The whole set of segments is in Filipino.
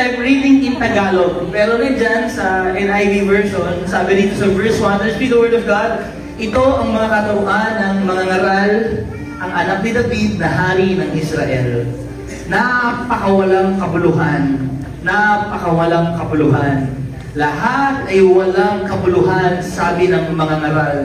I'm reading in Tagalog. Pero rin dyan sa NIV version, sabi dito sa verse 1, let's read the word of God. Ito ang mga katuruan ng mga ngaral, ang anak ni David na hari ng Israel. Napakawalang kabuluhan. Napakawalang kabuluhan. Lahat ay walang kabuluhan, sabi ng mga ngaral.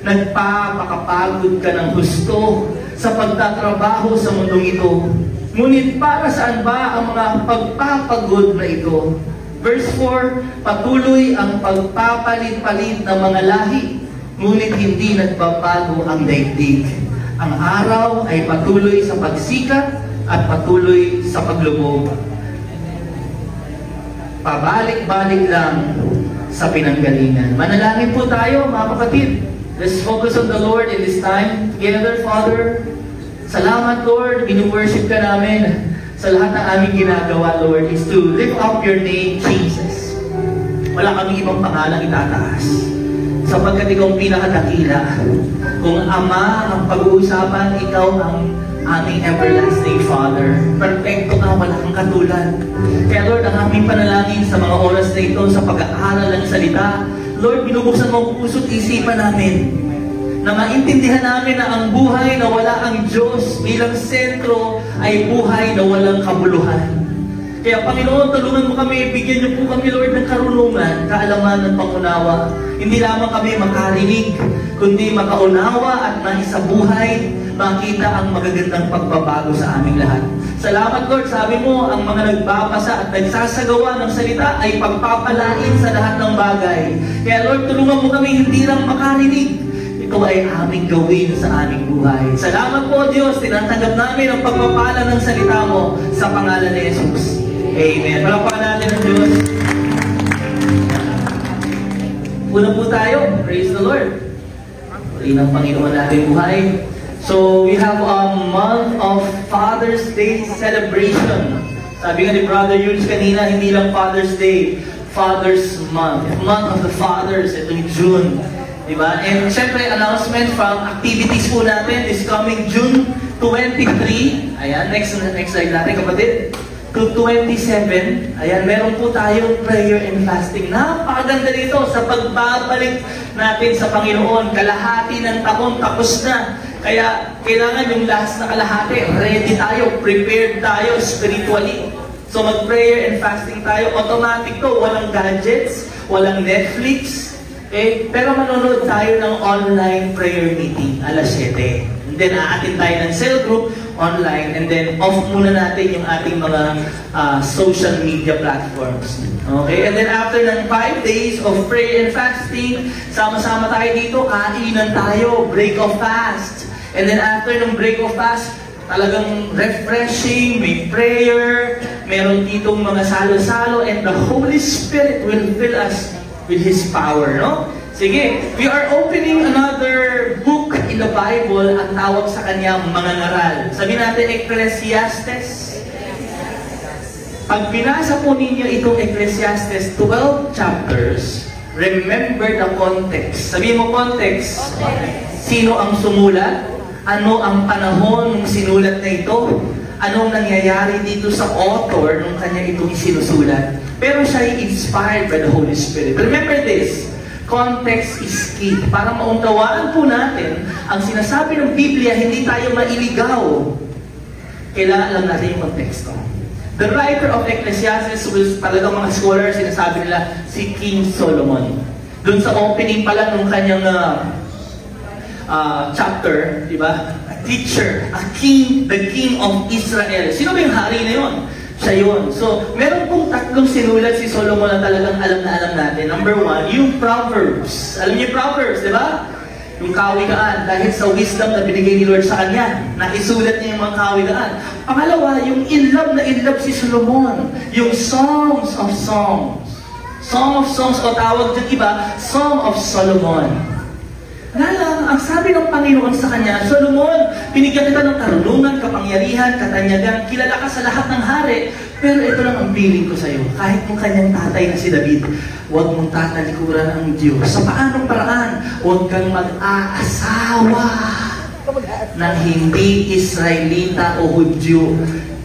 Nagpapakapagod ka ng husto sa pagtatrabaho sa mundong ito. Ngunit para saan ba ang mga pagpapagod na ito? Verse 4, patuloy ang pagpapalit-palit ng mga lahi, ngunit hindi nagbabago ang daigdig. Ang araw ay patuloy sa pagsikat at patuloy sa paglubog. Pabalik-balik lang sa pinanggalingan. Manalangin po tayo, mga kapatid. Let's focus on the Lord in this time. Together, Father, salamat, Lord. Binu-worship ka namin. Sa lahat ng aming ginagawa, Lord, is to lift up your name, Jesus. Wala kaming ibang pangalang itataas. Sapagkat ikaw ang pinakadakila. Kung Ama ang pag-uusapan, ikaw ang aming everlasting Father. Perfecto ka, wala kang katulad. Kaya Lord, ang aming panalangin sa mga oras na ito, sa pag-aaral ng salita, Lord, binubuksan mo ang puso't isipan namin na maintindihan namin na ang buhay na wala ang Diyos bilang sentro ay buhay na walang kabuluhan. Kaya Panginoon, tulungan mo kami, bigyan niyo po kami, Lord, ng karunungan, kaalaman at pangunawa. Hindi lamang kami makarinig, kundi makaunawa at maisabuhay, makita ang magagandang pagbabago sa aming lahat. Salamat, Lord. Sabi mo, ang mga nagbabasa at nagsasagawa ng salita ay pagpapalain sa lahat ng bagay. Kaya Lord, tulungan mo kami hindi lang makarinig. Ito ay aming gawin sa aming buhay. Salamat po, Diyos. Tinatanggap namin ang pagpapala ng salita mo sa pangalan ni Jesus. Amen. Palakpakan natin ang Diyos. Una po tayo. Praise the Lord. Muli ng Panginoon natin buhay. So, we have a month of Father's Day celebration. Sabi nga ni Brother Yules kanina, hindi lang Father's Day, Father's Month. Month of the Fathers, itong June. Diba? And syempre, announcement from activities po natin this coming June 23. Ayan, next slide natin, kapatid. To 27, ayan, meron po tayong prayer and fasting. Napakaganda dito sa pagbabalik natin sa Panginoon. Kalahati ng taon, tapos na. Kaya, kailangan yung last na kalahati. Ready tayo, prepared tayo spiritually. So, mag-prayer and fasting tayo. Automatic to, walang gadgets, walang Netflix. Pero manonood tayo ng online prayer meeting, alas 7. And then, aatin tayo ng cell group online, and then off muna natin yung ating mga social media platforms. Okay? And then after ng 5 days of prayer and fasting, sama-sama tayo dito, kainan tayo, break of fast. And then after ng break of fast, talagang refreshing, may prayer, meron ditong mga salo-salo, and the Holy Spirit will fill us with His power, no? Sige, we are opening another book in the Bible. Ang tawag sa kanya, mga ngaral. Sabi natin, Ecclesiastes. Pag binasa po ninyo itong Ecclesiastes, 12 chapters, remember the context. Sabi mo context. Sino ang sumulat? Ano ang panahon ng sinulat na ito? Anong nangyayari dito sa author nung kanya itong sinusulat? Pero siya ay inspired by the Holy Spirit. Remember this. Context is key. Para mauntawaan po natin, ang sinasabi ng Biblia, hindi tayo mailigaw. Kailangan lang natin yung konteksto. The writer of Ecclesiastes, talagang mga scholars, sinasabi nila, si King Solomon. Doon sa opening pa lang ng kanyang chapter, di ba? A teacher, a king, the king of Israel. Sino ba yung hari na yun? Siya yun. So, meron pong tatlong sinulat si Solomon na talagang alam na alam natin. Number 1, yung Proverbs. Alam niyo yung Proverbs, di ba? Yung kawikaan. Dahil sa wisdom na binigay ni Lord sa kanya, naisulat niya yung mga kawikaan. Pangalawa, yung in love si Solomon. Yung Songs of Songs. Song of Songs, o tawag dyan iba, Song of Solomon. Ngalang, ang sabi ng Panginoon sa kanya, Solomon, binigyan kita ng karunungan, kapangyarihan, katanyagan, kilala ka sa lahat ng hari, pero ito lang ang piling ko sa iyo. Kahit mong kanyang tatay na si David, huwag mong tatalikuran ang Diyos. Sa paanong paraan, huwag kang mag-aasawa ng hindi Israelita o Hudyo.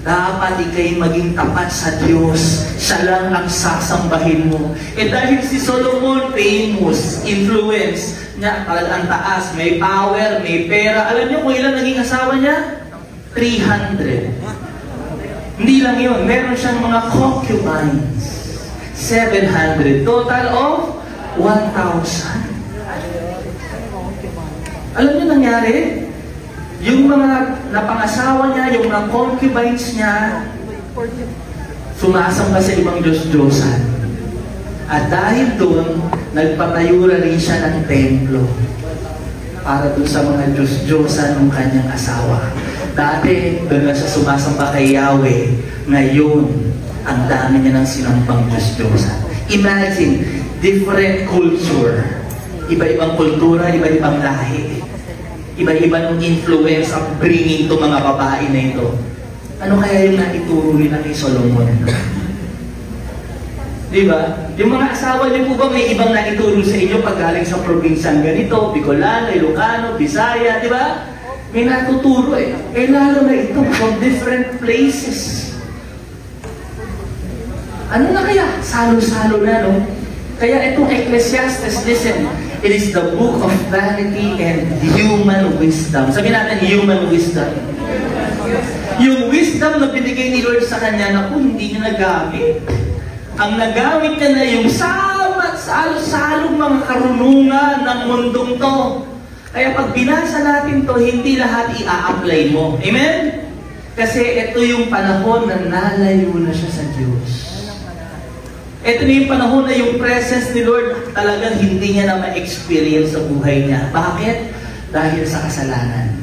dapat ikay maging tapat sa Diyos. Siya lang ang sasambahin mo. Eh dahil si Solomon, famous, influence niya, ang taas, may power, may pera. Alam niyo kung ilan naging asawa niya? 300. Hindi lang yun. Meron siyang mga concubines. 700. Total of 1,000. Alam niyo nangyari? Yung mga napangasawa niya, yung mga concubines niya, sumasamba sa ibang Diyos-Diyosan. At dahil doon, nagpatayo rin siya ng templo para doon sa mga Diyos-Diyosan ng kanyang asawa. Dati, doon na siya sumasamba kay Yahweh. Ngayon, ang dami niya ng sinampang Diyos-Diyosan. Imagine, different culture. Iba-ibang kultura, iba-ibang lahi. Iba-iba ng influence ang bringing to mga babae na ito. Ano kaya yung naituro nila kay Solomon? Diba? Yung mga asawa niyo po ba may ibang naituro sa inyo pag galing sa probinsyang ganito, Bicolano, Ilocano, Bisaya, diba? May natuturo eh. Eh lalo na ito from different places. Ano na kaya? Salo-salo na, no? Kaya itong Ecclesiastes, listen, it is the book of vanity and human wisdom. Sabi natin, human wisdom. Yung wisdom na binigay ni Lord sa kanya na kung hindi niya nagamit. Ang nagamit niya na yung salo-salong mga karunungan ng mundong to. Kaya pag binasa natin to, hindi lahat i-a-apply mo. Amen? Kasi ito yung panahon na nalayo na siya sa Diyos. Ito na yung panahon na yung presence ni Lord talagang hindi niya na ma-experience sa buhay niya. Bakit? Dahil sa kasalanan.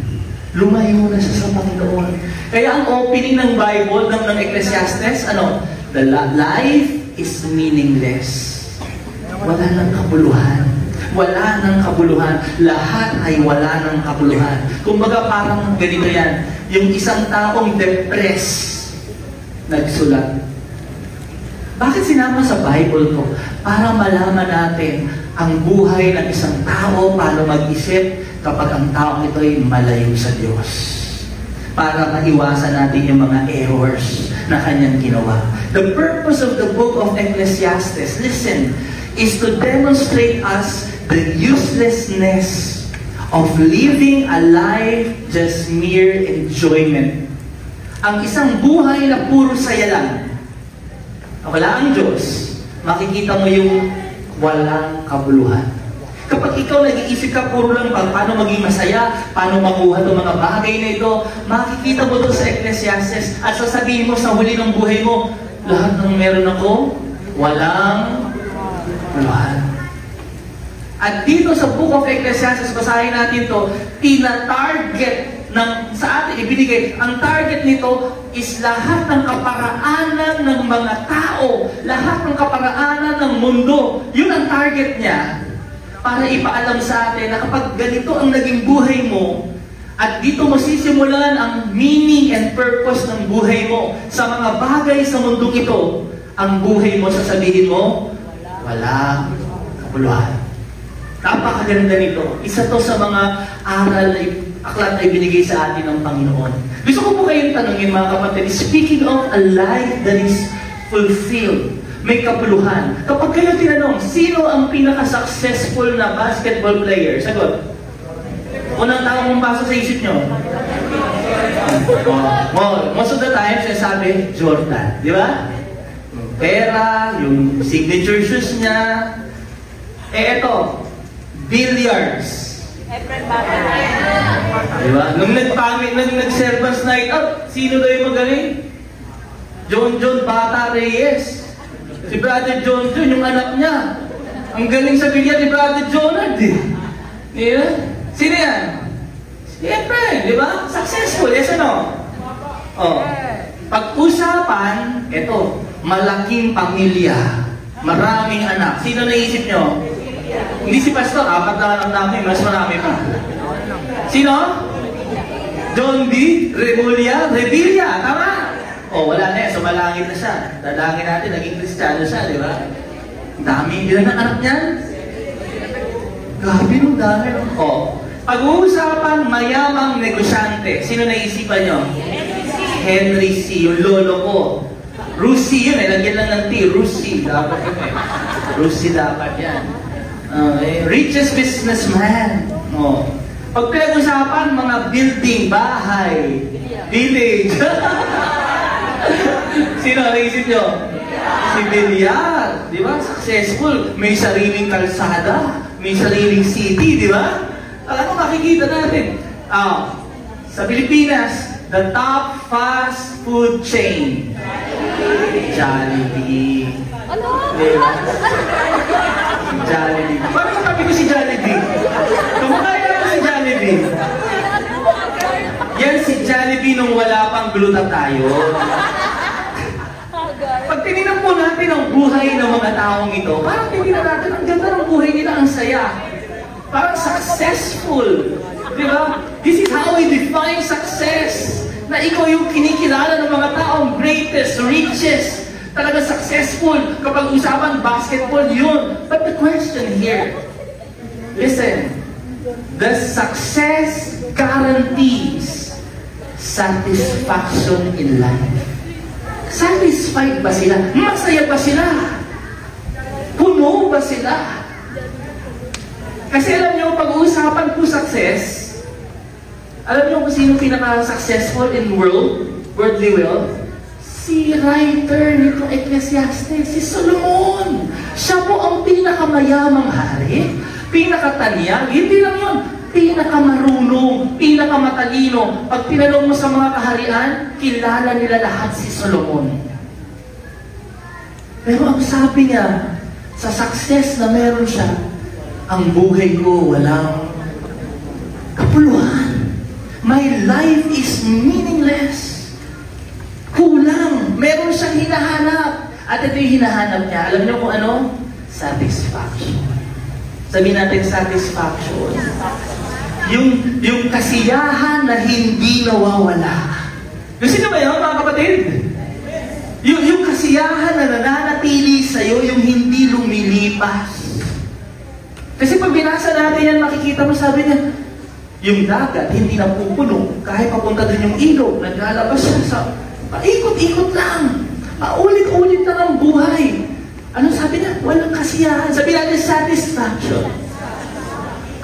Lumayo na siya sa Panginoon. Kaya ang opening ng Bible, ng Ecclesiastes, ano? The life is meaningless. Wala nang kabuluhan. Wala nang kabuluhan. Lahat ay wala nang kabuluhan. Kumbaga parang ganito yan. Yung isang taong depressed, nagsulat. Bakit sinama sa Bible ko? Para malaman natin ang buhay ng isang tao, paano mag-isip kapag ang tao ito ay malayo sa Diyos. Para maiwasan natin yung mga errors na kanyang ginawa. The purpose of the book of Ecclesiastes, listen, is to demonstrate us the uselessness of living a life just mere enjoyment. Ang isang buhay na puro saya lang. Wala ang Diyos, makikita mo yung walang kabuluhan. Kapag ikaw nag-iisip ka puro lang paano maging masaya, paano makuha itong mga bagay na ito, makikita mo doon sa Ecclesiastes at sasabihin mo sa huli ng buhay mo, lahat ng meron ako, walang kabuluhan. At dito sa Book of Ecclesiastes, basahin natin ito, tina-target sa atin ibinigay. Ang target nito is lahat ng kaparaanan ng mga tao, lahat ng kaparaanan ng mundo. Yun ang target niya para ipaalam sa atin na kapag ganito ang naging buhay mo, at dito mo sisimulan ang meaning and purpose ng buhay mo sa mga bagay sa mundong ito, ang buhay mo, sasabihin mo, wala kabuluhan. Napakaganda nito. Isa to sa mga aral na aklat na ibinigay sa atin ng Panginoon. Gusto ko po kayong tanungin mga kapatid, speaking of a life that is fulfilled, may kapuluhan. Kapag kayo tinanong, sino ang pinaka-successful na basketball player? Sagot. Unang tao mong pasok sa isip nyo? Most of the time, sinasabi, Jordan. Di ba? Pera, yung signature shoes niya. Eh, eto, billiards. Diba? Nung nag-servants night out, sino daw yung magaling? John Bata Reyes. Si Brother John, yung anak niya. Ang galing sa billiard ni Brother Jonard eh. Diba? Sino yan? Siyempre, di ba? Successful, yes ano? Oh. Pag-usapan, eto, malaking pamilya, maraming anak. Sino naisip nyo? Hindi si Pastor, apat na anak namin, mas marami pa. Sino? John B. Revilla, tama? O, wala na yan, sumalangit na siya. Dalangin natin, naging Kristiyano siya, di ba? Dami, ilan ang anak niyan? Grabe nung dami. O, pag-uusapan, mayamang negosyante. Sino naisipan nyo? Henry C. Yung lolo ko. Rusi yun eh. Lagyan lang ng T. Rusi. Dapat yun eh. Rusi dapat yan. Okay. Richest businessman. Oh. Pag pinag-usapan, mga building, bahay, village. Sino naisip nyo? Si Villar. Di ba? Successful. May sariling kalsada. May sariling city. Di ba? Alam mo, makikita natin. Sa Pilipinas, the top fast food chain. Jollibee. Diba? Jollibee. Bakit sabi ko si Jollibee? Kumakain ako si Jollibee. Yan si Jollibee nung wala pang glutathione. Pag tinignan po natin ang buhay ng mga taong ito, parang tinignan natin ang ganda ng buhay nila, ang saya. Parang successful. Diba? This is how we define success. Na ikaw yung kinikilala ng mga taong greatest, richest, talaga successful. Kapag usapan basketball, yun. But the question here, listen, the success guarantees satisfaction in life. Satisfied ba sila? Masaya ba sila? Puno ba sila? Kasi alam nyo, pag-uusapan po success, alam niyo kung sino pinaka-successful in worldly wealth? Si writer nitong Ecclesiastes, si Solomon. Siya po ang pinakamayamang hari, pinakatanyag, hindi lang yun, pinakamarunong, pinakamatalino. Pag tinanong mo sa mga kaharian, kilala nila lahat si Solomon. Pero ang sabi niya, sa success na meron siya, ang buhay ko walang kapuluhan. My life is meaningless. Kulang. Meron siyang hinahanap. At ito yung hinahanap niya. Alam niyo kung ano? Satisfaction. Sabihin natin satisfaction. Yung kasiyahan na hindi nawawala. Gusto niyo ba yun, mga kapatid? Yung kasiyahan na nananatili sa'yo, yung hindi lumilipas. Kasi pag binasa natin yan, makikita mo, sabi niya, yung dagat, hindi na pupuno. Kahit papunta din yung ilog, naglalabas siya sa paikot-ikot lang. Paulit-ulit na ng buhay. Ano sabi niya? Walang kasiyahan. Sabi natin, satisfaction.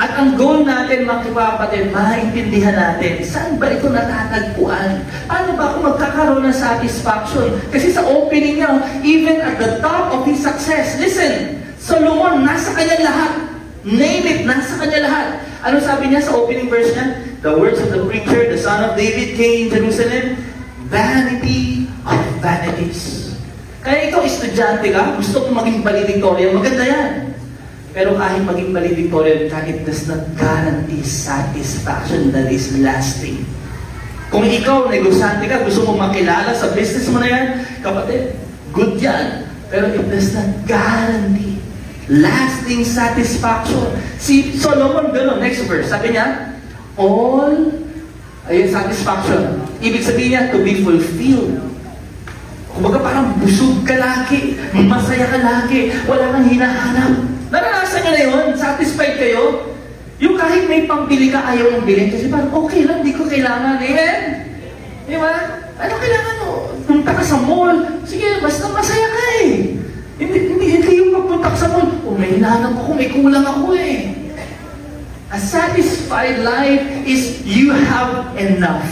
At ang goal natin, mga kapatid, maintindihan natin, saan ba ito natatagpuan? Paano ba ako magkakaroon ng satisfaction? Kasi sa opening niya, even at the top of his success, listen, Solomon, nasa kanya lahat. Name it, nasa kanya lahat. Ano sabi niya sa opening verse niya? The words of the preacher, the son of David, came in Jerusalem, vanity of vanities. Kaya ikaw, estudyante ka, gusto kong maging valedictorian, maganda yan. Pero kahit maging valedictorian ka, it does not guarantee satisfaction that is lasting. Kung ikaw, negosyante ka, gusto mong makilala sa business mo na yan, kapatid, good yan. Pero it does not guarantee lasting satisfaction. Si Solomon, gano'n, next verse, sabi niya, all, ayun, satisfaction. Ibig sabihin niya, to be fulfilled. Kumbaga parang busog ka lagi, masaya ka lagi, wala kang hinahanap. Naranasan niyo na yun? Satisfied kayo? Yung kahit may pambili ka, ayaw mong bilhin, kasi parang okay lang, di ko kailangan. Amen? Di ba? Ano kailangan mo? Punta ka sa mall, sige, basta masaya ka eh. Hindi yung pagpunta ka sa mall, may hinahanap ako, may kulang ako eh. A satisfied life is you have enough.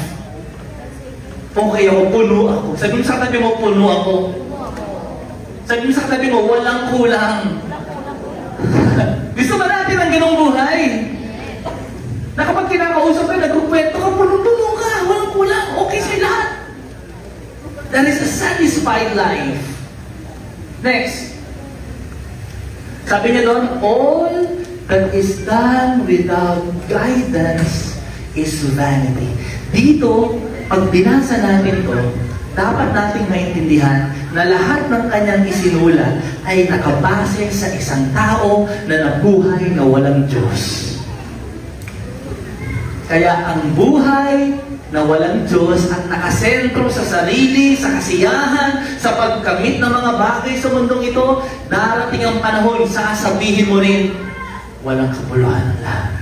Okay ako, puno ako. Sabi mo sa katabi mo, puno ako. Sabi mo sa katabi mo, walang kulang. Gusto ba natin ang ganong buhay? Na kapag kinakausap ka, nagkukwento ka, puno-puno ka, walang kulang, okay sa lahat. That is a satisfied life. Next. Sabi niya doon, all that is done without guidance is vanity. Dito, pag binasa natin ito, dapat nating maintindihan na lahat ng kanyang isinulat ay nakabase sa isang tao na nabuhay na walang Diyos. Kaya ang buhay na walang Diyos at nakasentro sa sarili, sa kasiyahan, sa pagkamit ng mga bagay sa mundong ito, darating ang panahon, sasabihin mo rin, walang kapuluhan ng lahat.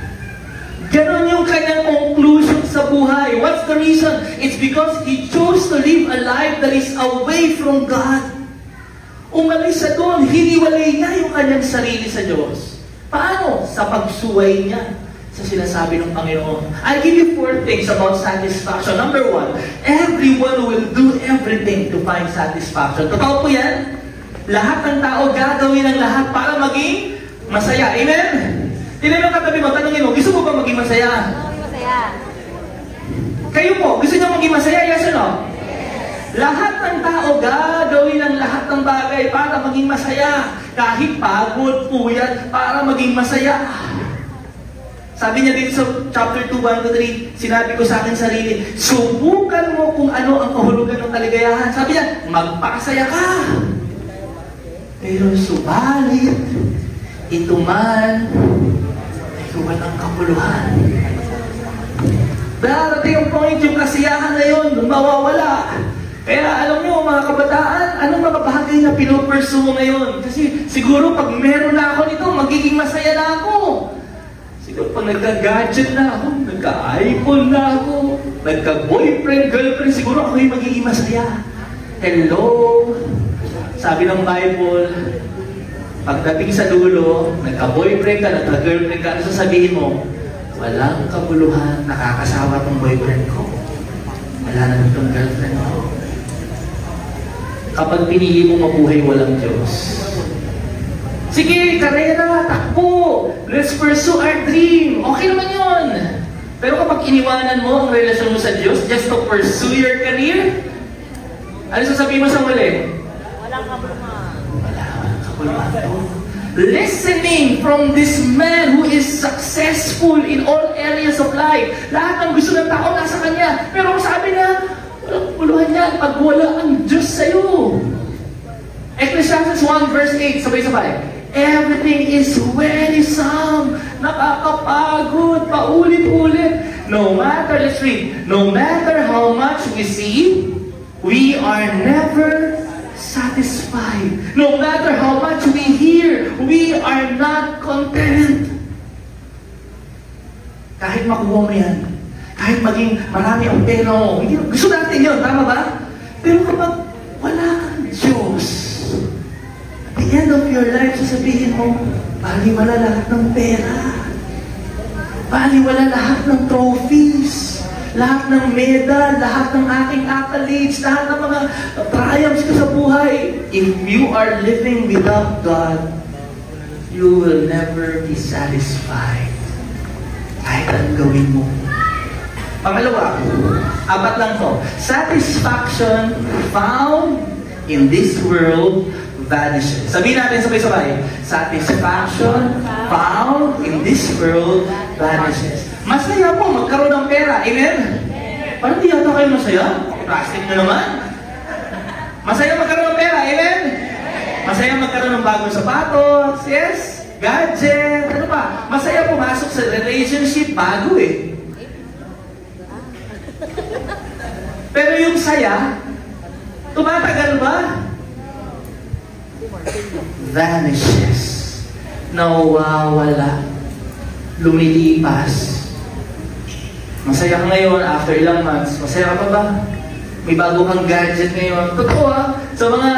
Ganon yung kanyang conclusion sa sa buhay. What's the reason? It's because he chose to live a life that is away from God. Umalis sa doon, hiniwalay niya yung kanyang sarili sa Diyos. Paano? Sa pagsuway niya sa sinasabi ng Panginoon. I'll give you 4 things about satisfaction. Number 1, everyone will do everything to find satisfaction. Totoo po yan? Lahat ng tao gagawin ang lahat para maging masaya. Amen? Tinanong katabi mo, tanongin mo, gusto mo ba maging masaya? Maging masaya. Kayo po, gusto niyo maging masaya? Yes or no? Lahat ng tao gagawin ang lahat ng bagay para maging masaya. Kahit pagod po yan, para maging masaya. Sabi niya dito sa chapter 2, 1-3, sinabi ko sa akin sarili, subukan mo kung ano ang kahulugan ng kaligayahan. Sabi niya, magpakasaya ka. Pero subalit, ito man ay walang kapuluhan. Darating ang point yung kasiyahan na yun, mawawala. Kaya alam niyo mga kabataan, anong mga bagay na pinupursue mo ngayon? Kasi siguro pag meron na ako nito, magiging masaya na ako. Siguro pag nagka-gadget na ako, nagka-iPhone na ako, nagka-boyfriend, girlfriend, siguro ako yung magiging masaya. Hello? Sabi ng Bible, pagdating sa dulo, nagka-boyfriend ka, nagka-girlfriend ka, ano sasabihin mo? Walang kabuluhan, nakakasawa tong boyfriend ko. Wala na itong girlfriend ko. Kapag pinili mo mabuhay walang Diyos, sige, karera, takbo. Let's pursue our dream. Okay naman yun. Pero kapag iniwanan mo ang relasyon mo sa Diyos just to pursue your career, ano sasabihin mo sa muli? Walang kabuluhan. Walang kabuluhan. Listening from this man who is successful in all areas of life. Lahat ng gusto ng tao nasa kanya. Pero sabi niya, walang kabuluhan niya pag wala ang Diyos sa'yo. Ecclesiastes 1 verse 8, sabay-sabay. Everything is wearisome, nakakapagod, paulit-ulit. No matter, let's read, no matter how much we see, we are never satisfied. No matter how much we hear, we are not content. Kahit makuha mo yan, kahit maging marami ang pera mo, gusto natin yun, tama ba? Pero kapag wala kang Diyos, at the end of your life, sasabihin mo, baliwala lahat ng pera. Baliwala lahat ng trophies. Lahat ng medal, lahat ng aking accolades, lahat ng mga triumphs ko sa buhay. If you are living without God, you will never be satisfied. Kahit anong gawin mo. Pangalawa, 4 lang to. Satisfaction found in this world vanishes. Sabihin natin sabay-sabay. Satisfaction found in this world vanishes. Masaya po magkaroon ng pera. Amen? Parang di yata kayo masaya? Plastic na naman. Masaya magkaroon ng pera. Amen? Masaya magkaroon ng bagong sapatos. Yes? Gadget. Ano pa? Masaya pumasok sa relationship. Bago eh. Pero yung saya, tumatagal ba? Vanishes. Nawawala. Lumilipas. Masaya ka ngayon, after ilang months, masaya ka pa ba? May bago kang gadget ngayon. Totoo ha, sa mga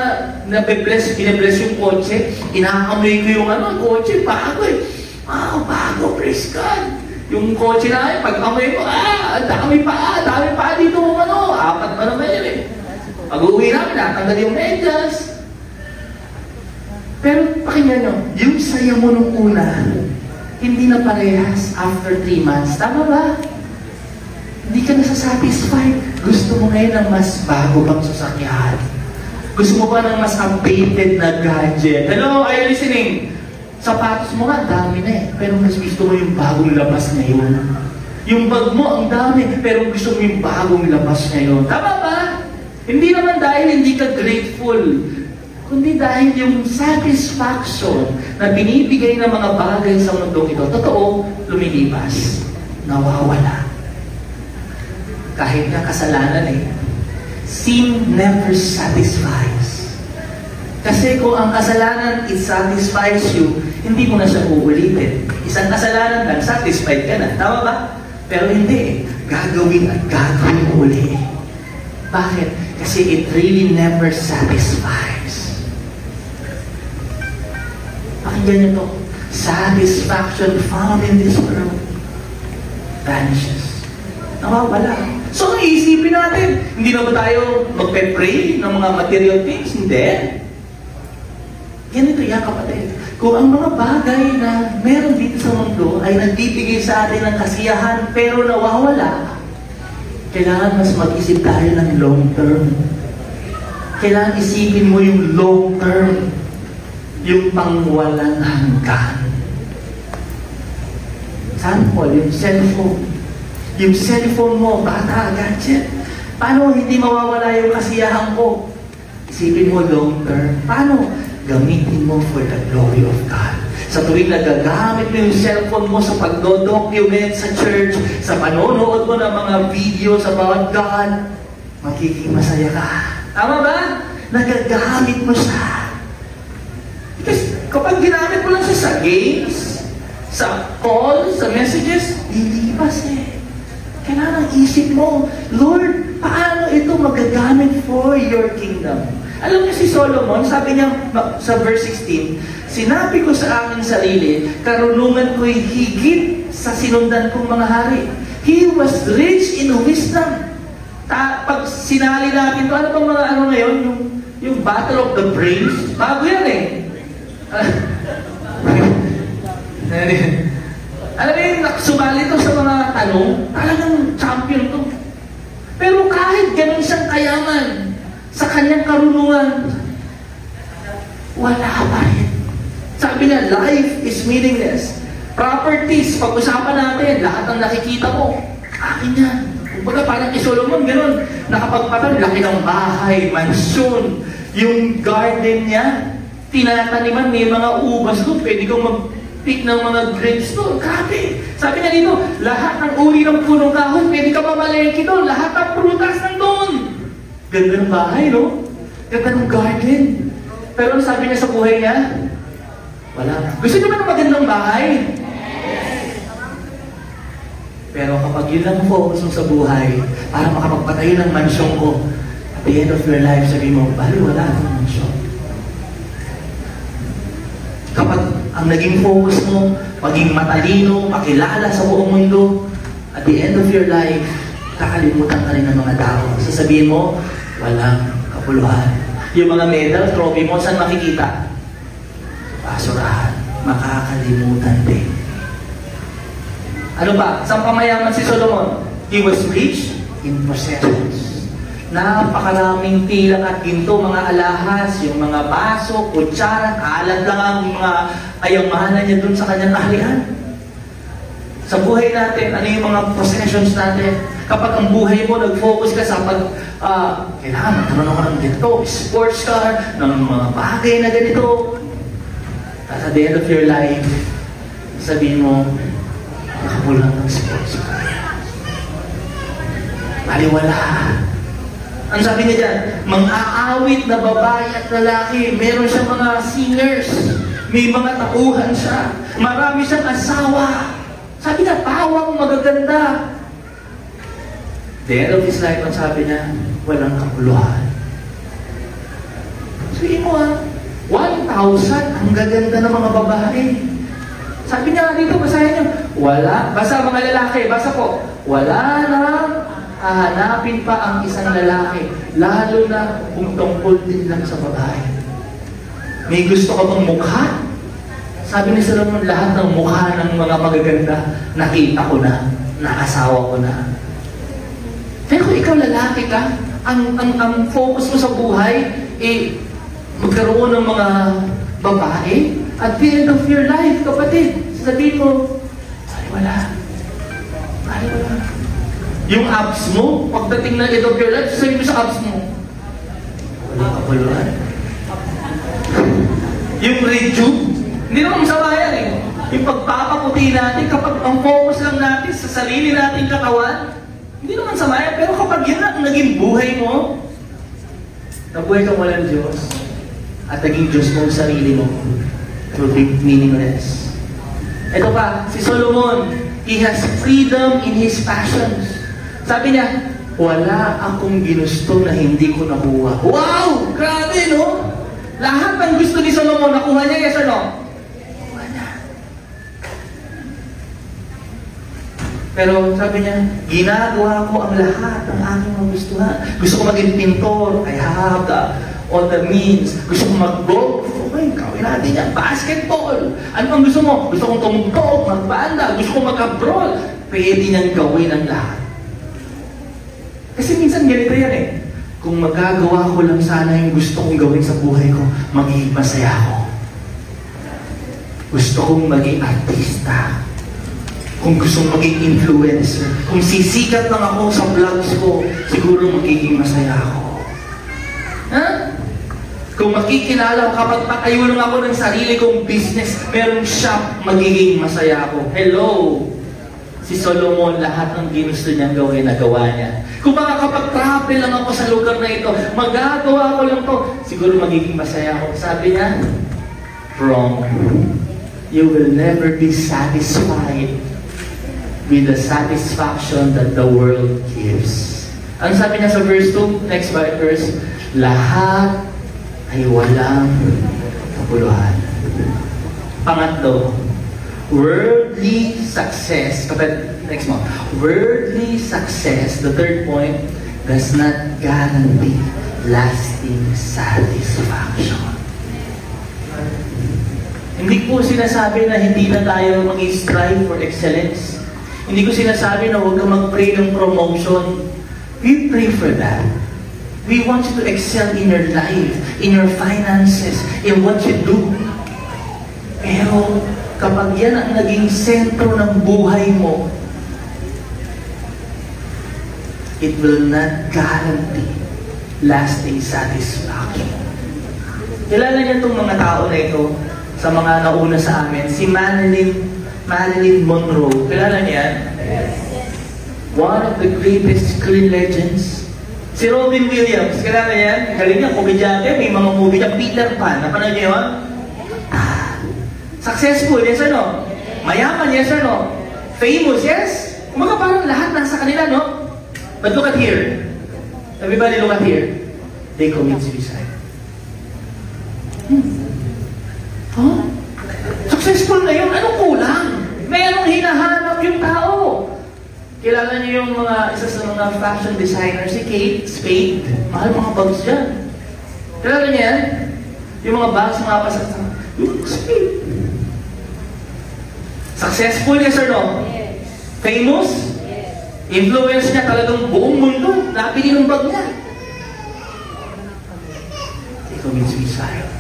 bine-bless yung kotse, inaamoy ko yung kotse, bago eh. Wow, bago, praise God. Yung kotse na yun, pag amoy mo, dami pa dito, 4 pa naman yun eh. Pag-uwi namin, natanggal yung medyas. Pero pakinggan nyo, yung saya mo nung una, hindi na parehas after 3 months. Tama ba? Hindi ka nasasatisfied. Gusto mo ngayon ng mas bago pang sasakyan. Gusto mo ba ng mas updated na gadget? Hello, are you listening? Sapatos mo nga, dami na eh. Pero mas gusto mo yung bagong labas ngayon. Yung bag mo, ang dami. Pero gusto mo yung bagong labas ngayon. Tama ba? Hindi naman dahil hindi ka grateful, kundi dahil yung satisfaction na binibigay ng mga bagay sa mundong ito, totoo, lumilipas. Nawawala. Kahit na kasalanan eh. Sin never satisfies. Kasi kung ang kasalanan, it satisfies you, hindi mo na siya uulitin. Isang kasalanan lang, satisfied ka na. Tama ba? Pero hindi eh. gagawin at gagawin uli. Bakit? Kasi it really never satisfies. Pakinggan niyo to. Satisfaction found in this world vanishes. Nawawala. So, iisipin natin, hindi na ba tayo magpe-pray ng mga material things? Hindi. Ganito yan, kapatid. Kung ang mga bagay na meron dito sa mundo ay nagbibigay sa atin ng kasiyahan pero nawawala, kailangan mas mag-isip tayo ng long term. Kailangan isipin mo yung long term. Yung pangwalang hanggan. Example, yung cellphone. Yung cellphone mo, bata, gadget. Paano hindi mawawala yung kasiyahan ko? Isipin mo long term. Paano? Gamitin mo for the glory of God. Sa tuwing nagagamit mo yung cellphone mo sa pagdodocument sa church, sa panonood mo ng mga videos about God, magiging masaya ka. Tama ba? Nagagamit mo siya. Kasi kapag ginamit mo lang siya sa games, sa calls, sa messages, lilipas eh. Kailangan isip mo, Lord, paano ito magagamit for your kingdom? Alam niyo si Solomon, sabi niya sa verse 16, sinabi ko sa aking sarili, karunungan ko'y higit sa sinundan kong mga hari. He was rich in wisdom. Pag sinali natin ito, ano bang mga ano ngayon? Yung Battle of the Brains? Bago yan eh. Alam mo yung sumali ito sa mga tanong, talagang champion to. Pero kahit ganun siyang kayaman, sa kanyang karunungan, wala pa rin. Sabi niya, life is meaningless. Properties, pag-usapan natin, lahat ng nakikita ko, akin yan. Kumbaga parang kay Solomon, ganun. Nakapagpatan, laki ng bahay, mansyon, yung garden niya, tinataniman, may mga ubas doon, pwede kong mag-pick ng mga grapes doon. Grabe! Sabi niya dito, lahat ng uri ng punong kahoy, pwede ka mamalengke doon, lahat ng prutas nandun. Ganda ng bahay, no? Ganda ng garden. Pero ano sabi niya sa buhay niya? Wala. Gusto niyo ba ng magandang bahay? Pero kapag yun lang focus mo sa buhay, para makapagpatayo ng mansyon ko, at the end of your life, sabi mo, bali wala ng mansyon. Kapag ang naging focus mo, maging matalino, makilala sa buong mundo, at the end of your life, kakalimutan ka rin ng mga tao. Sasabihin mo, walang kapuluhan. Yung mga medal, trophy mo, saan makikita? Basurahan. Makakalimutan din. Ano ba? Saan pamayaman si Solomon? He was rich in possessions. Napakaraming tilang at ginto, mga alahas, yung mga baso, kutsara, kalat lang ang mga kayamanan niya dun sa kanyang kaharian. Sa buhay natin, ano yung mga possessions natin? Kapag ang buhay mo, nag-focus ka sa kailangan magkaroon ako ng ganito, sports car, ng mga bagay na ganito. At the end of your life, sabihin mo, nakakulang ng sports car. Baliwala. Ang sabi niya dyan, mang-aawit na babae at lalaki, meron siyang mga singers, may mga tauhan siya, marami siyang asawa. Sabi niya, pawang magaganda. The end of his life, ang sabi niya, walang kapuluhan. Sabihin mo 1,000, ang gaganda ng mga babae. Sabi niya dito, basahin niyo, wala, basa mga lalaki, basa po, wala na hahanapin pa ang isang lalaki, lalo na kung tungkol din lang sa babae. May gusto ka bang mukha? Sabi ni Solomon, lahat ng mukha ng mga magaganda, nakita ko na, nakasawa ko na. Pero kung ikaw lalaki ka, ang focus mo sa buhay, magkaroon ng mga babae, at the end of your life, kapatid, sabihin mo, wala. Yung abs mo, pagdating na end of your life, sabihin mo sa abs mo, wala kapuluhan. Yung rejuve, hindi naman masama yan eh. Yung pagpapaputi natin, kapag ang focus lang natin sa sarili nating katawan, hindi naman sama yan. Pero kapag yun ang naging buhay mo, nabuhay kang walang Diyos, at naging Diyos mo sa sarili mo, it will be meaningless. Ito pa, si Solomon, he has freedom in his passions. Sabi niya, wala akong ginusto na hindi ko nakuha. Wow! Grabe, no? Lahat ng gusto ni Solomon, nakuha niya, yes or no? Nakuha niya. Pero sabi niya, ginagawa ko ang lahat ng aking magustuhan. Gusto ko maging pintor. I have all the means. Gusto ko mag-golf. Okay, gawin natin yan. Basketball. Ano ang gusto mo? Gusto kong tumugtog, magbanda. Gusto ko mag-abroad. Pwede niyang gawin ang lahat. Kasi minsan ganito yan eh. Kung magagawa ko lang sana yung gusto kong gawin sa buhay ko, magiging masaya ako. Gusto kong maging artista. Kung gusto kong maging influencer. Kung sisikat lang ako sa vlogs ko, siguro magiging masaya ako. Ha? Kung makikilala ko, kapag patayo lang ako ng sarili kong business, merong shop, magiging masaya ako. Hello! Si Solomon, lahat ng ginusto niyang gawin, nagawa niya. Kung makakapag-travel lang ako sa lugar na ito, magagawa ko lang to, siguro magiging masaya ako. Sabi niya, wrong. You will never be satisfied with the satisfaction that the world gives. Ang sabi niya sa verse 2, next verse, lahat ay walang kabuluhan. Pangatlo, worldly success, next mo, worldly success, the third point, does not guarantee lasting satisfaction. Hindi ko sinasabi na hindi na tayo mag-strive for excellence. Hindi ko sinasabi na huwag kang mag-pray ng promotion. We pray for that. We want you to excel in your life, in your finances, in what you do. Pero kapag yan ang naging sentro ng buhay mo, it will not guarantee lasting satisfaction. Kilala niyo itong mga tao na ito sa mga nauna sa amin. Si Marilyn Monroe. Kilala niya? Yes. One of the greatest screen legends. Si Robin Williams. Kilala niya? Galing niya, komedyante. May mga movie niya. Peter Pan. Napanood niyo yun? Successful, yes or no? Mayaman, yes or no? Famous, yes? Kumaga parang lahat nasa kanila, no? But look at here. Everybody look at here. They commit suicide. Huh? Successful na yun. Anong kulang? Mayroong hinahanap yung tao. Kilala niyo yung isa sa mga fashion designers, si Kate Spade. Mahal mga bags dyan. Kilala niya yan? Yung mga bags, mga pasaksak. Yung Spade. Successful, yes or no? Yes. Famous? Yes. Influence niya talagang buong mundo. Napili ng bag niya. Ikaw may suicide.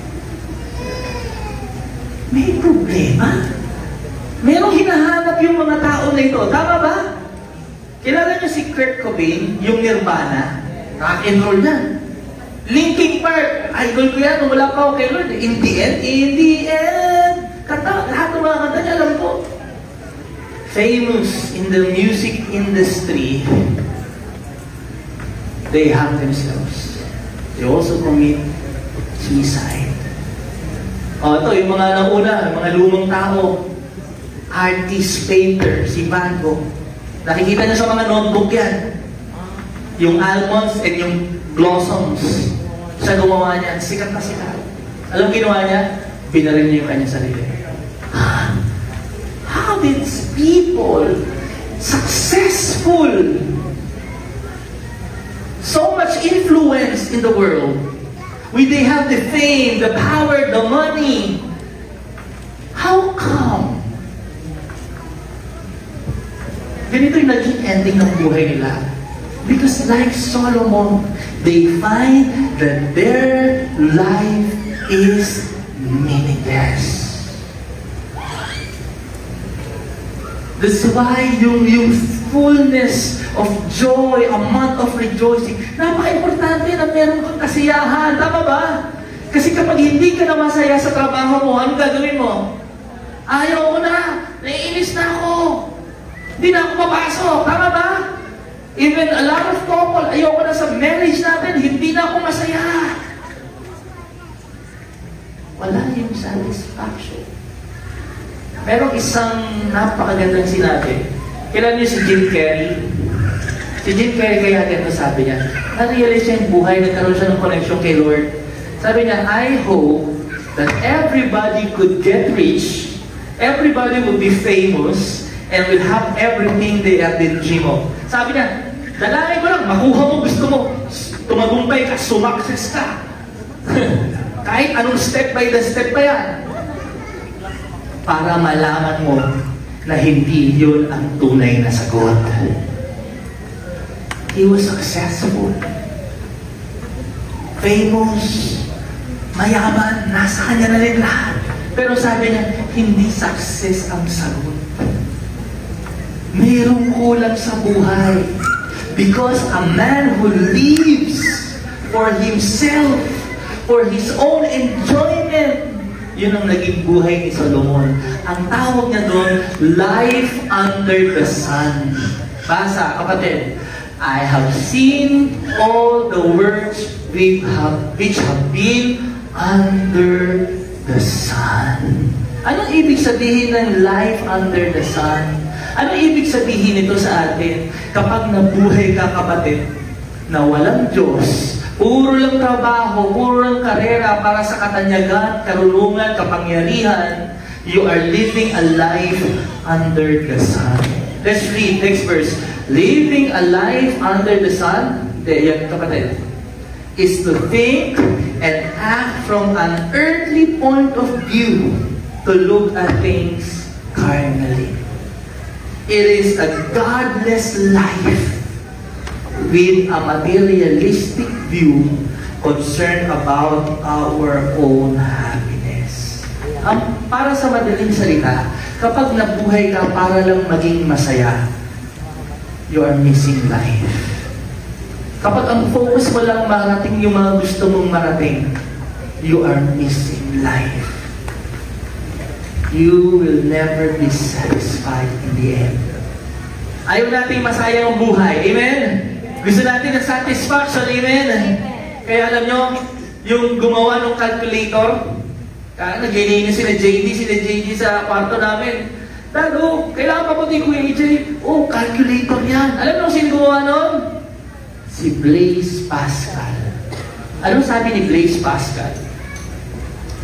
May problema. Merong hinahanap yung mga tao na ito. Tama ba? Kilala niyo si Kurt Cobain, yung Nirvana? Rock and roll yan. Linkin Park, idol ko yan, wala pa ako kay Lord. In the end. Lahat ng mga kanta niya, alam ko. Famous in the music industry, they hang themselves. They also commit suicide. Ito, yung mga nauna, mga lumang tao, artist, painter, si Van Gogh. Nakikita niyo sa mga notebook yan. Yung almonds and yung blossoms. Siya gumawa niya, sikat na sikat. Alam ginawa niya? Binaril niya yung kanyang sarili. How did people successful, so much influence in the world, will they have the fame, the power, the money? How come? Ganito yung naging ending ng buhay nila. Because like Solomon, they find that their life is meaningless. That's why yung fullness of joy, a month of rejoicing, napaka-importante na meron kang kasiyahan. Tama ba? Kasi kapag hindi ka na masaya sa trabaho mo, ano gagawin mo? Ayaw ko na, naiinis na ako, hindi na ako papasok. Tama ba? Even a lot of couple, ayaw ko na sa marriage natin, hindi na ako masaya. Wala yung satisfaction. Merong isang napakagandang sinabi. Kilala niyo si Jim Carrey? Si Si Jim Carrey kaya ganito sabi niya, na-realize niya yung buhay, nagkaroon siya ng connection kay Lord. Sabi niya, I hope that everybody could get rich, everybody would be famous, and will have everything they have been dream of. Sabi niya, dalangin ko lang, makuha mo, gusto mo, tumagumpay ka, sumakses ka. Kahit anong step by the step pa yan. Para malaman mo na hindi yun ang tunay na sagot. He was successful. Famous. Mayaman. Nasa kanya na rin lahat. Pero sabi niya, hindi success ang sagot. Mayroong kulang sa buhay. Because a man who lives for himself, for his own enjoyment, yun ang naging buhay ni Solomon. Ang tawag niya doon, life under the sun. Basa, kapatid. I have seen all the works which have been under the sun. Anong ibig sabihin ng life under the sun? Anong ibig sabihin nito sa atin? Kapag nabuhay ka, kapatid, na walang Diyos, puro lang trabaho, puro lang karera para sa katanyagan, karunungan, kapangyarihan, you are living a life under the sun. Let's read next verse. Living a life under the sun, yan kapatid, is to think and act from an earthly point of view, to look at things carnally. It is a godless life with a materialistic view concerned about our own happiness. Para sa madaling salita, kapag nabuhay ka para lang maging masaya, you are missing life. Kapag ang focus mo lang marating yung mga gusto mong marating, you are missing life. You will never be satisfied in the end. Ayaw natin masayang ang buhay. Amen? Gusto natin ng satisfaction. Amen? Kaya alam nyo, yung gumawa ng calculator, naglilinis sila JD sa kwarto namin. Dado, kailangan pa puti Kuya EJ. Oh, calculator yan. Alam mo sino gumawa nun? Si Blaise Pascal. Anong sabi ni Blaise Pascal?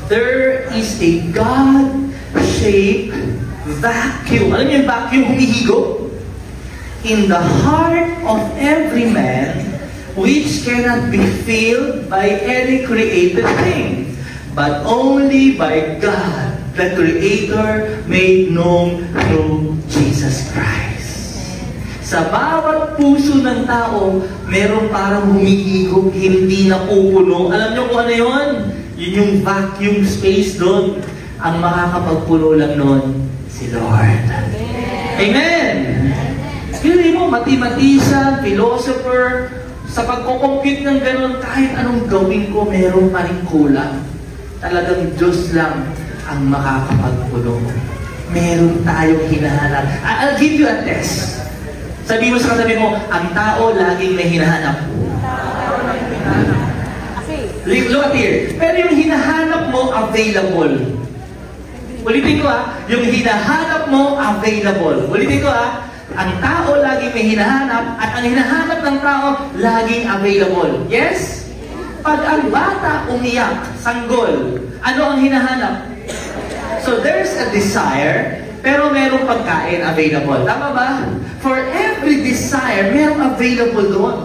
There is a God-shaped vacuum. Alam niyo yung vacuum humihigo? In the heart of every man, which cannot be filled by any created thing, but only by God, the Creator made known through Jesus Christ. Sa bawat puso ng tao, meron parang humihigop, hindi napupuno. Alam niyo kung ano yun? Yun yung vacuum space doon. Ang makakapagpuno lang nun, si Lord. Amen! Hindi mo, mathematician, philosopher, sa pagkukompute ng ganun, kahit anong gawin ko, meron pa rin kulang. Talagang Diyos lang ang makakapagpuno. Meron tayong hinahanap. I'll give you a test. Sabi mo sa katabi mo, ang tao laging may hinahanap. Look at here. Pero yung hinahanap mo, available. Ulitin ko yung hinahanap mo, available. Ulitin ko ang tao laging may hinahanap at ang hinahanap ng tao laging available. Yes? Pag ang bata umiyak, sanggol, ano ang hinahanap? So there's a desire, pero merong pagkain available. Tama ba? For every desire, merong available doon.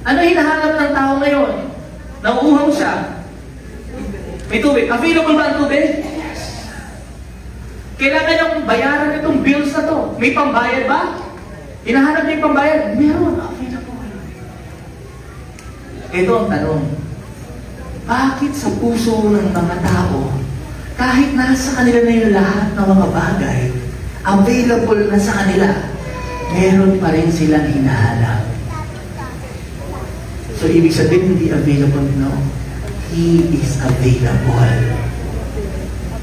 Ano hinahanap ng tao ngayon? Nauuhaw siya. May tubig. Available ba ang tubig? Yes. Kailangan yung bayaran itong bills na to. May pambayad ba? Hinahanap niya yung pambayad? Meron. Available. Ito ang tanong. Bakit sa puso ng mga tao, kahit nasa kanila na yung lahat ng mga bagay, available na sa kanila, meron pa rin silang hinahanap? So, ibig sabihin, hindi available, no? He is available.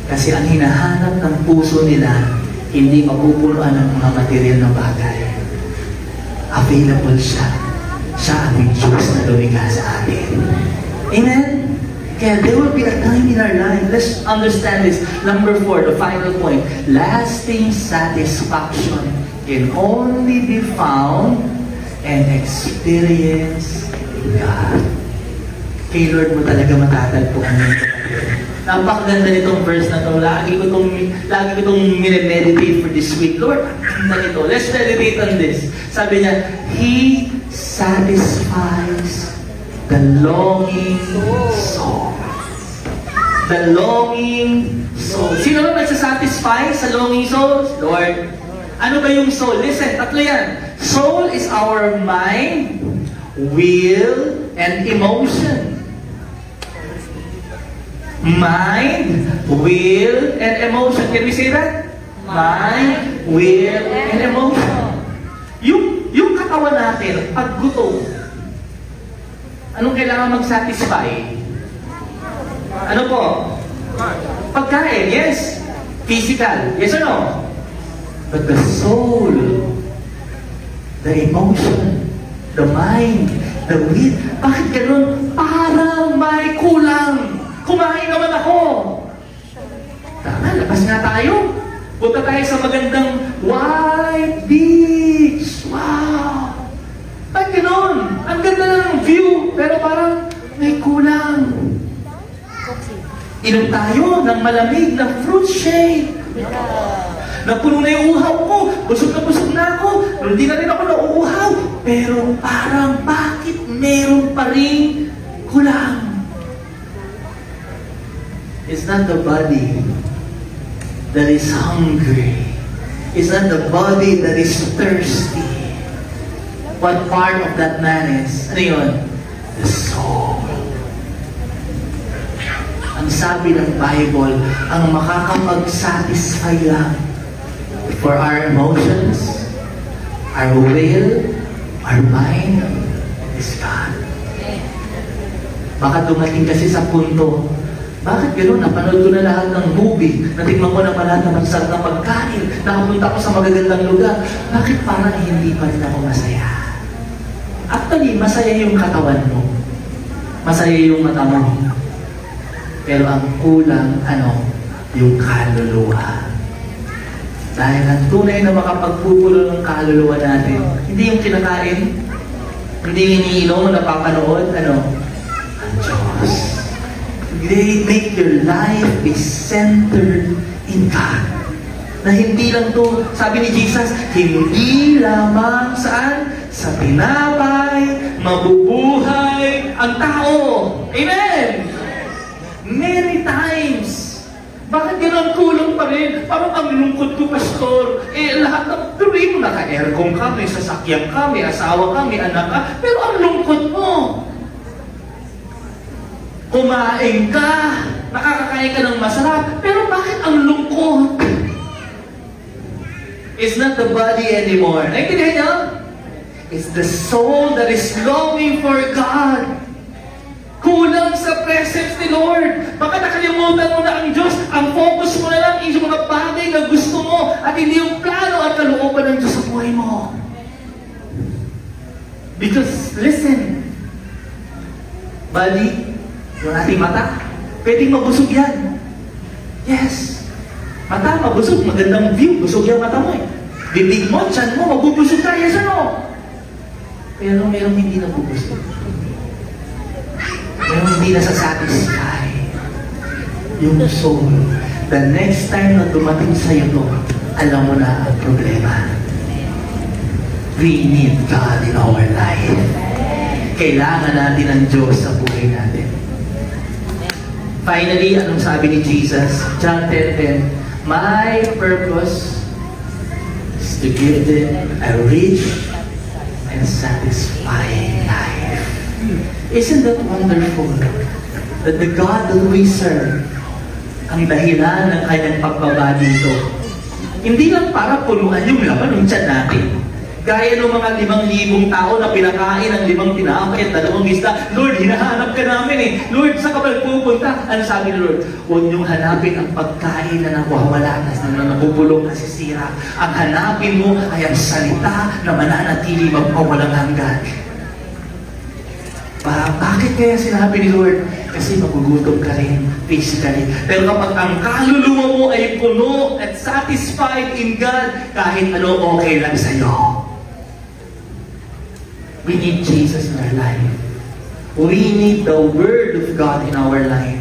Kasi ang hinahanap ng puso nila, hindi mapupunuan ng mga material na bagay. Available siya. Siya ang Diyos na lumikha sa atin. Amen? Kaya there will be a time in our life. Let's understand this. Number 4, the final point. Lasting satisfaction can only be found and experienced in God. Kay Lord mo talaga matatagpuan yung kapatid. Napakaganda nitong verse na to. Lagi ko itong minimeditate for this week. Lord, ang ganda nito. Let's meditate on this. Sabi niya, He satisfies the longing soul. The longing soul. Sino ba nagsasatisfy sa longing soul? Lord. Ano ba yung soul? Listen, tatlo yan. Soul is our mind, will, and emotion. Mind, will, and emotion. Can we say that? Mind, will, and emotion. Yung katawan natin, pag gutom, anong kailangan mag-satisfy? Ano po? Pagkain, yes. Physical, yes or no? But the soul, the emotion, the mind, the will, bakit ganun? Parang may kulang. Kumain naman ako. Tama, labas nga tayo. Punta tayo sa magandang white beach. Wow! Ba't ganun? Ang ganda ng view, pero parang may kulang. Inom tayo ng malamig na fruit shake. Napuno na yung uhaw ko. Busog na ako. Hindi na rin ako nauuhaw. Pero parang bakit meron pa rin kulang? It's not the body that is hungry. It's not the body that is thirsty. What part of that man is? Ano yun? The soul. Ang sabi ng Bible, ang makakapag-satisfy lang for our emotions, our will, our mind, is God. Baka dumating kasi sa punto, bakit gano'n? Napanood ko na lahat ng movie, natikman ko na lahat ng masarap na pagkain, nakapunta ko sa magagandang lugar, bakit parang hindi pa rin ako masaya? Actually, masaya yung katawan mo. Masaya yung mata mo. Pero ang kulang, yung kaluluwa. Dahil ang tunay na makapagpupulo ng kaluluwa natin, hindi yung kinakain, hindi yung iniinom, napapanood, ang Diyos. They make your life be centered in God. Na hindi lang to, sabi ni Jesus, hindi lamang saan? Sa tinapay, mabubuhay ang tao. Amen! Many times. Bakit gano'n kulang pa rin? Parang ang lungkot ko, Pastor. Lahat ng tuloy mo, naka-aircon ka, may sasakyan ka, may asawa ka, may anak ka, pero ang lungkot mo. Kumain ka, nakakakain ka ng masarap, pero bakit ang lungkot? It's not the body anymore. Naintindihan niyo? It's the soul that is longing for God. Kulang sa presence ni Lord. Baka nakalimutan mo na ang Diyos. Ang focus mo na lang is yung mga bagay na gusto mo at hindi yung plano at kalooban ng Diyos sa buhay mo. Because, listen, body, yung ating mata, pwedeng mabusog yan. Yes. Mata, mabusog. Magandang view. Busog yung mata mo eh. Bibig mo, tiyan mo, mabubusog ka. Yes or no? Pero merong hindi nabubusog. Merong hindi nasasatisfy. Yung soul. The next time na dumating sa'yo to, alam mo na ang problema. We need God in our life. Kailangan natin ang Diyos sa buhay natin. Finally, anong sabi ni Jesus? John 10:10, my purpose is to give them a rich and satisfying life. Isn't that wonderful? That the God that we serve, ang dahilan ng kanyang pagbaba dito, hindi lang para punuan yung laman ng tiyan natin. Gaya ng mga 5,000 tao na pinakain ng 5 tinapay at 2 isda. Lord, hinahanap ka namin eh. Lord, saan ka ba pupunta? Ano sabi ni Lord? Huwag niyong hanapin ang pagkain na nawawala na nabubulong na sisira. Ang hanapin mo ay ang salita na mananatili magpawalang hanggan. Bakit kaya sinabi ni Lord, Kasi magugutom ka rin physically. Pero kapag ang kaluluwa mo ay puno at satisfied in God, kahit ano okay lang sa'yo. We need Jesus in our life. We need the Word of God in our life.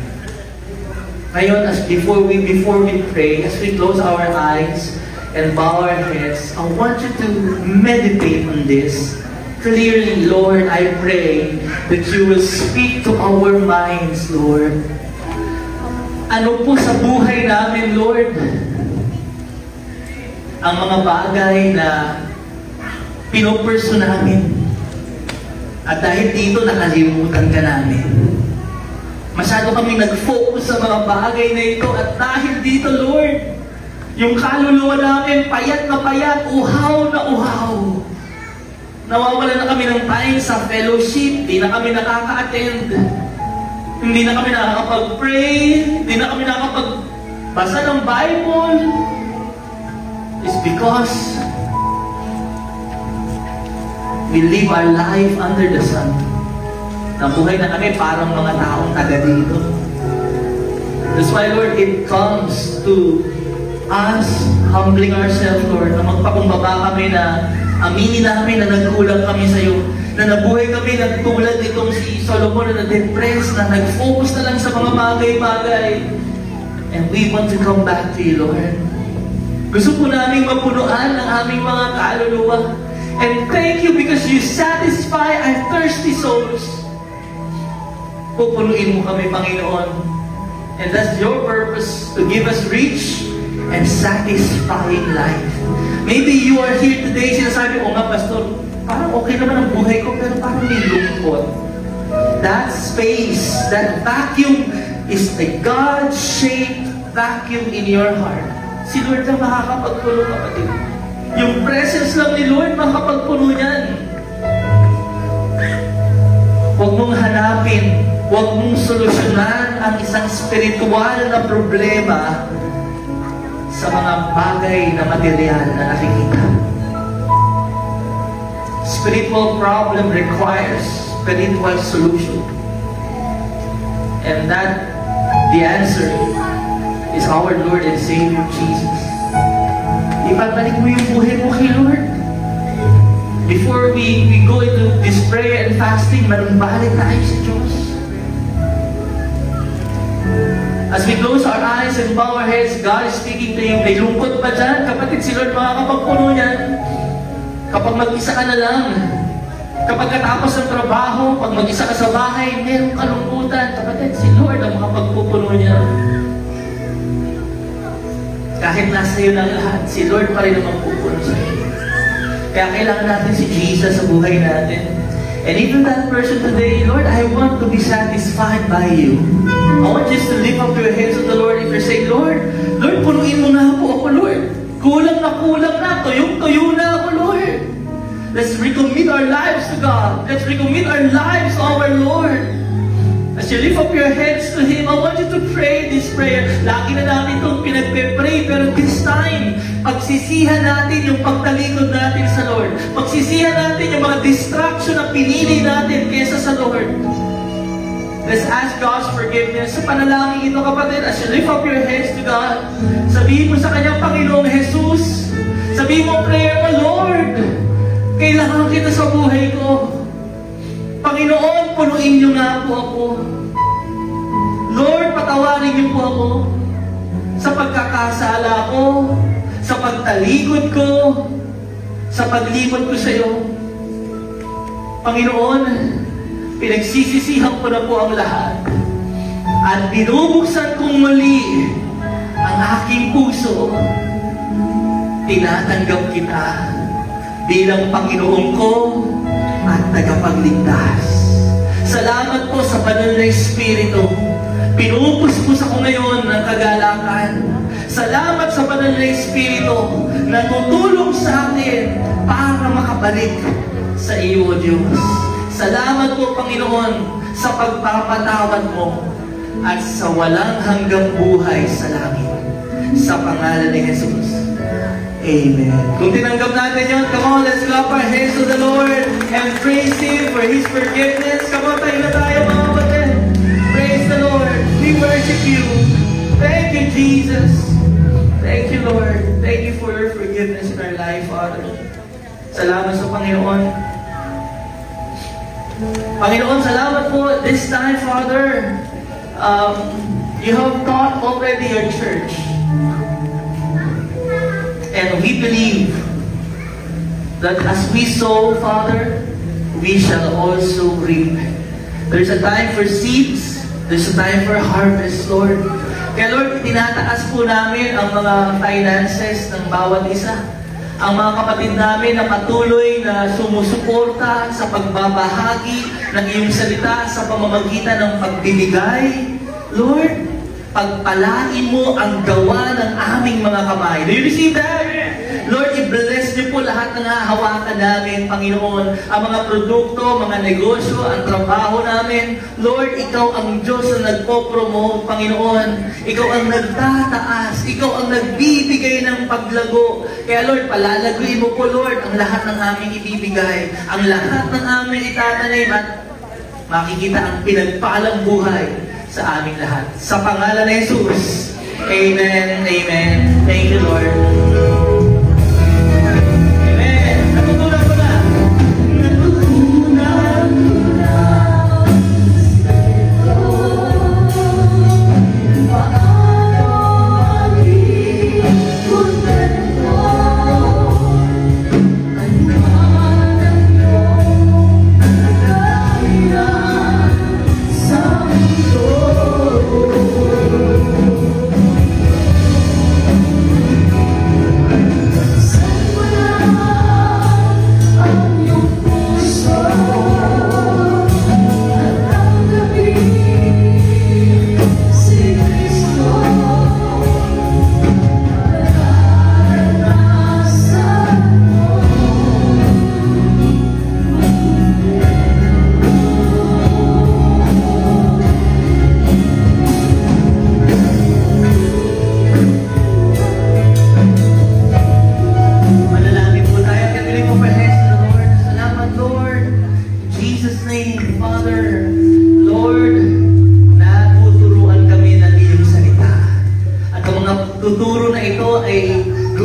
Ngayon, before we pray, as we close our eyes and bow our heads, I want you to meditate on this. Clearly, Lord, I pray that you will speak to our minds, Lord. Ano po sa buhay namin, Lord? Ang mga bagay na pinupurso namin. At dahil dito, nakalimutan ka namin. Masyado kami nag-focus sa mga bagay na ito. At dahil dito, Lord, yung kaluluwa namin, payat na payat, uhaw na uhaw. Nawawala na kami ng time sa fellowship, hindi na kami nakaka-attend. Hindi na kami nakakapag-pray, hindi na kami nakakapag-basa ng Bible. It's because we live our life under the sun. Nabuhay na kami parang mga taong taga dito. That's why, Lord, it comes to us humbling ourselves, Lord, na magpakumbaba kami na aminin namin na nagkulang kami sa iyo, na nabuhay kami na tulad nitong si Solomon na na-depress, na nag-focus na lang sa mga bagay-bagay. And we want to come back to you, Lord. Gusto po namin mapunuan ang aming mga kaluluwa. And thank you because you satisfy our thirsty souls. Pupunuin mo kami, Panginoon. And that's your purpose, to give us rich and satisfying life. Maybe you are here today, sinasabi, o nga, Pastor, parang okay naman ang buhay ko, pero parang may lungkot. That space, that vacuum is a God-shaped vacuum in your heart. Si Lord na makakapagpuno, kapatid. Yung presence lang ni Lord, makakapagpuno niyan. Huwag mong hanapin, huwag mong solusyonan ang isang spiritual na problema sa mga bagay na material na nakikita. Spiritual problem requires spiritual solution. And that, the answer is our Lord and Savior Jesus. Ipabalik mo yung buhay mo kay Lord. Before we go into this prayer and fasting, manumbalik tayo sa Diyos. As we close our eyes and bow our heads, God is speaking to you. May lungkot pa dyan, kapatid, si Lord makakapagpuno niyan. Kapag mag-isa ka na lang, kapag katapos ng trabaho, pag mag-isa ka sa bahay, mayroong kalungkutan, kapatid, si Lord ang makapagpupuno niya. Kahit nasa iyo ng lahat, si Lord pa rin ang magpupuno sa iyo. Kaya kailangan natin si Jesus sa buhay natin. And even that person today, Lord, I want to be satisfied by you. I want just to lift up your hands to the Lord. If you're saying, Lord, punuin mo na po ako, Lord. Kulang na, tuyong-tuyo na ako, Lord. Let's recommit our lives to God. Let's recommit our lives to our Lord. As you lift up your hands to Him, I want you to pray this prayer. Lagi na natin itong pinagpe-pray, pero this time, pagsisihan natin yung pagtalikod natin sa Lord. Pagsisihan natin yung mga distraction na pinili natin kesa sa Lord. Let's ask God's forgiveness. Sa panalangin ito, kapatid, as you lift up your hands to God, sabihin mo sa Kanyang Panginoong Jesus, sabihin mo prayer mo, Lord, kailangan kita sa buhay ko. Panginoon, punuin niyo nga po ako. Lord, patawarin niyo po ako sa pagkakasala ko, sa pagtalikod ko, sa paglimot ko sa iyo. Panginoon, pinagsisisihan ko na po ang lahat at binubuksan kong muli ang aking puso. Tinatanggap kita bilang Panginoon ko at tagapagligtas. Salamat po sa banal na Espiritu. Pinupuspos ako ngayon ng kagalakan. Salamat sa banal na Espiritu na tutulong sa atin para makabalik sa iyo, O Diyos. Salamat po, Panginoon, sa pagpapatawad mo at sa walang hanggang buhay sa langit. Sa pangalan ni Jesus. Amen. Kung tinanggap natin yun, come on, let's clap our hands to the Lord and praise Him for His forgiveness. Come on, tayo na tayo, mga kapatid. Praise the Salamat sa Panginoon. Panginoon, salamat po this time, Father. You have taught already your church. And we believe that as we sow, Father, we shall also reap. There's a time for seeds. There's a time for harvest, Lord. Kaya Lord, tinataas po namin ang mga finances ng bawat isa. Ang mga kapatid namin na patuloy na sumusuporta sa pagbabahagi ng iyong salita sa pamamagitan ng pagbibigay. Lord, pagpalain mo ang gawa ng aming mga kamay. Do you receive that? Lord, i-bless niyo po lahat ng hahawakan namin, Panginoon. Ang mga produkto, mga negosyo, ang trabaho namin. Lord, Ikaw ang Diyos na nagpo-promote, Panginoon. Ikaw ang nagtataas. Ikaw ang nagbibigay ng paglago. Kaya Lord, palalaguin mo po, Lord, ang lahat ng aming ibibigay. Ang lahat ng aming itatanim at makikita ang pinagpalang buhay sa aming lahat. Sa pangalan ni Jesus. Amen. Amen. Thank you, Lord.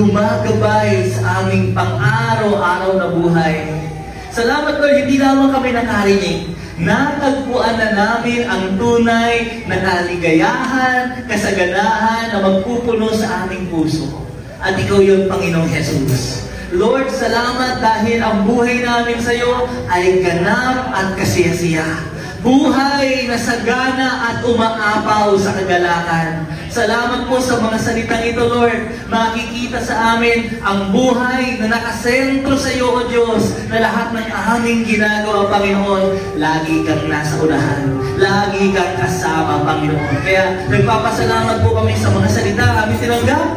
gumagabay sa aming pang-araw-araw na buhay. Salamat Lord, hindi lamang kami nakarinig. Natagpuan na namin ang tunay na kaligayahan, kasaganahan na magpupuno sa aming puso. At ikaw yun, Panginoong Jesus. Lord, salamat dahil ang buhay namin sa iyo ay ganap at kasiyasiya. Buhay na sagana at umaapaw sa kagalakan. Salamat po sa mga salitang ito, Lord. Makikita sa amin ang buhay na nakasentro sa iyo, O Diyos, na lahat ng aming ginagawa, Panginoon, lagi kang nasa unahan. Lagi kang kasama, Panginoon. Kaya nagpapasalamat po kami sa mga salita kami tinanggap.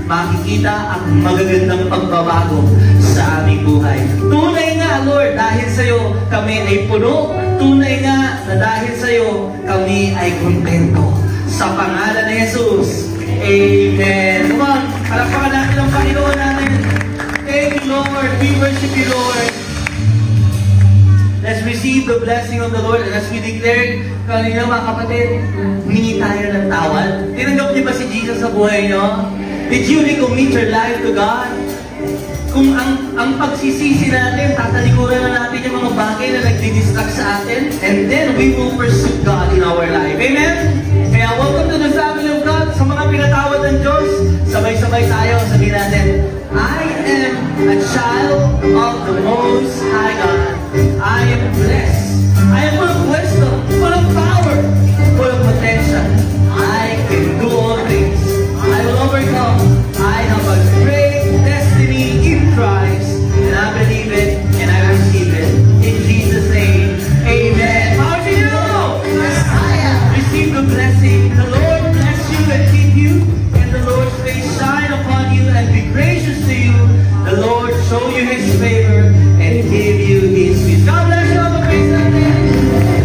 Makikita ang magagandang pagbabago sa aming buhay. Tunay nga, Lord, dahil sa iyo kami ay puno. Tunay nga na dahil sa iyo kami ay kontento. Sa pangalan ni Jesus. Amen. Come on, palakpakan natin ang Panginoon natin. Thank you, Lord. We worship you, Lord. Let's receive the blessing of the Lord. And as we declared kanina, mga kapatid, humingi tayo ng tawad. Tinanggap niyo ba si Jesus sa buhay niyo? Did you recommit your life to God? Kung ang pagsisisi natin, tatalikuran na natin yung mga bagay na nagdi-distract sa atin, and then we will pursue God in our life. Amen? Kaya welcome to the family of God. Sa mga pinatawad ng Diyos, sabay-sabay tayo, sabihin natin, I am a child of the Most High God. I am blessed. I am full of wisdom, full of power, full of potential. I can do all things. I will overcome. I have a great destiny in Christ, and I believe it, and I receive it. In Jesus' name, amen. How do you know? Messiah. Receive the blessing. The Lord bless you and keep you, and the Lord's face shine upon you and be gracious to you. The Lord show you His favor and give you His peace. God bless you all. Praise God.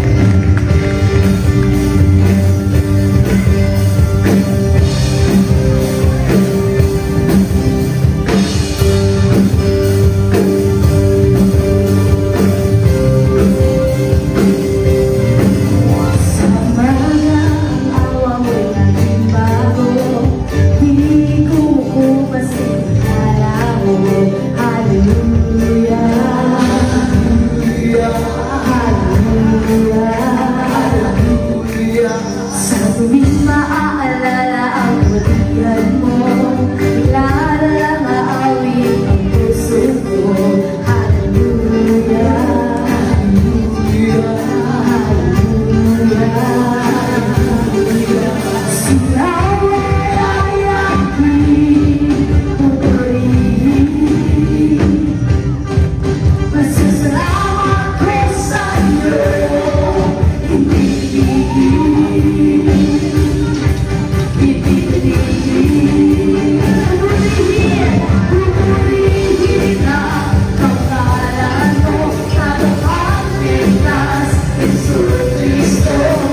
Cristo.